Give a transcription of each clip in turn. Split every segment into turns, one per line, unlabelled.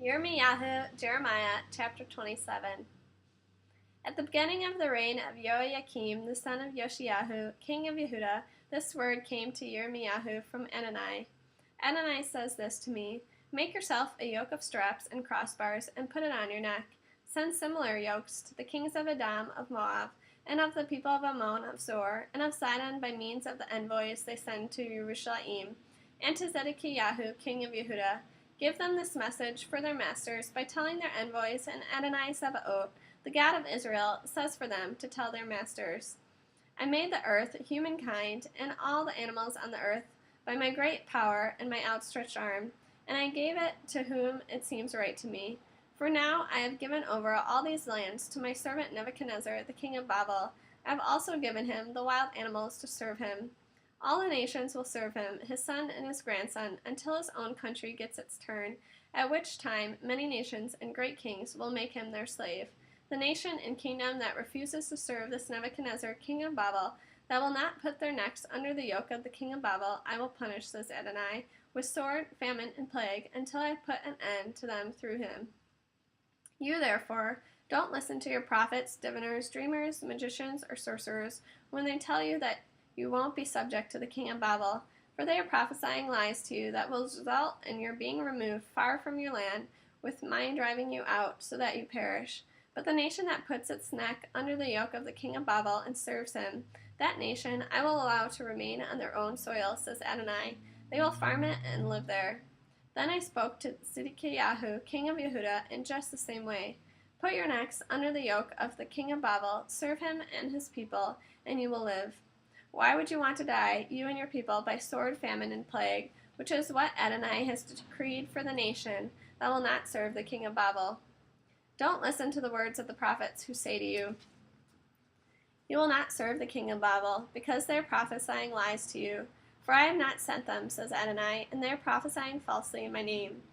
Yirmiyahu, Jeremiah, chapter 27. At the beginning of the reign of Joachim, the son of Yoshiyahu, king of Yehuda, this word came to Yirmiyahu from Anani. Anani says this to me: Make yourself a yoke of straps and crossbars, and put it on your neck. Send similar yokes to the kings of Edom, of Moab, and of the people of Ammon, of Zor, and of Sidon by means of the envoys they send to Yerushalayim, and to Zedekiyahu, king of Yehuda. Give them this message for their masters by telling their envoys, and Adonai Sabaoth, the God of Israel, says for them to tell their masters: I made the earth, humankind, and all the animals on the earth by my great power and my outstretched arm, and I gave it to whom it seems right to me. For now I have given over all these lands to my servant Nebuchadnezzar, the king of Babel. I have also given him the wild animals to serve him. All the nations will serve him, his son and his grandson, until his own country gets its turn, at which time many nations and great kings will make him their slave. The nation and kingdom that refuses to serve this Nebuchadnezzar, king of Babel, that will not put their necks under the yoke of the king of Babel, I will punish, says Adonai, with sword, famine, and plague, until I put an end to them through him. You, therefore, don't listen to your prophets, diviners, dreamers, magicians, or sorcerers when they tell you that you won't be subject to the king of Babel, for they are prophesying lies to you that will result in your being removed far from your land, with mine driving you out, so that you perish. But the nation that puts its neck under the yoke of the king of Babel and serves him, that nation I will allow to remain on their own soil, says Adonai. They will farm it and live there. Then I spoke to Zedekiyahu, king of Yehuda, in just the same way. Put your necks under the yoke of the king of Babel, serve him and his people, and you will live. Why would you want to die, you and your people, by sword, famine, and plague, which is what Adonai has decreed for the nation that will not serve the king of Babel? Don't listen to the words of the prophets who say to you, You will not serve the king of Babel, because they are prophesying lies to you. For I have not sent them, says Adonai, and they are prophesying falsely in my name.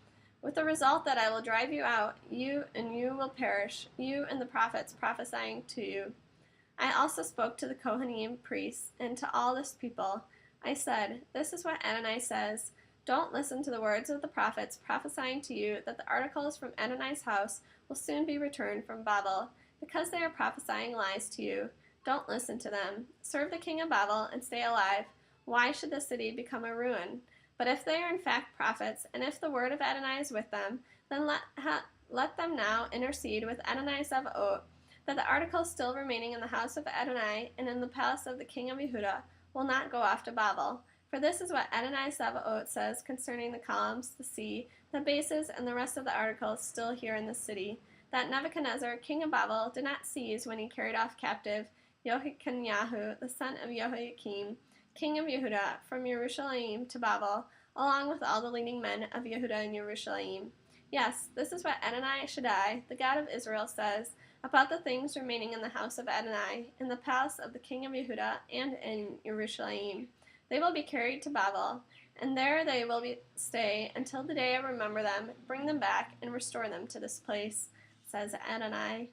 With the result that I will drive you out, you will perish, you and the prophets prophesying to you. I also spoke to the Kohanim priests and to all this people. I said, This is what Adonai says: Don't listen to the words of the prophets prophesying to you that the articles from Adonai's house will soon be returned from Babel, because they are prophesying lies to you. Don't listen to them. Serve the king of Babel and stay alive. Why should the city become a ruin? But if they are in fact prophets, and if the word of Adonai is with them, then let them now intercede with Adonai Sabaoth, that the articles still remaining in the house of Adonai and in the palace of the king of Yehuda will not go off to Babel. For this is what Adonai Sabaoth says concerning the columns, the sea, the bases, and the rest of the articles still here in the city, that Nebuchadnezzar, king of Babel, did not seize when he carried off captive Yehoiakim, the son of Jehoiakim, king of Yehuda, from Yerushalayim to Babel, along with all the leading men of Yehuda and Yerushalayim. Yes, this is what Adonai Shaddai, the God of Israel, says about the things remaining in the house of Adonai, in the palace of the king of Yehuda, and in Yerushalayim. They will be carried to Babel, and there they will stay until the day I remember them, bring them back, and restore them to this place, says Adonai.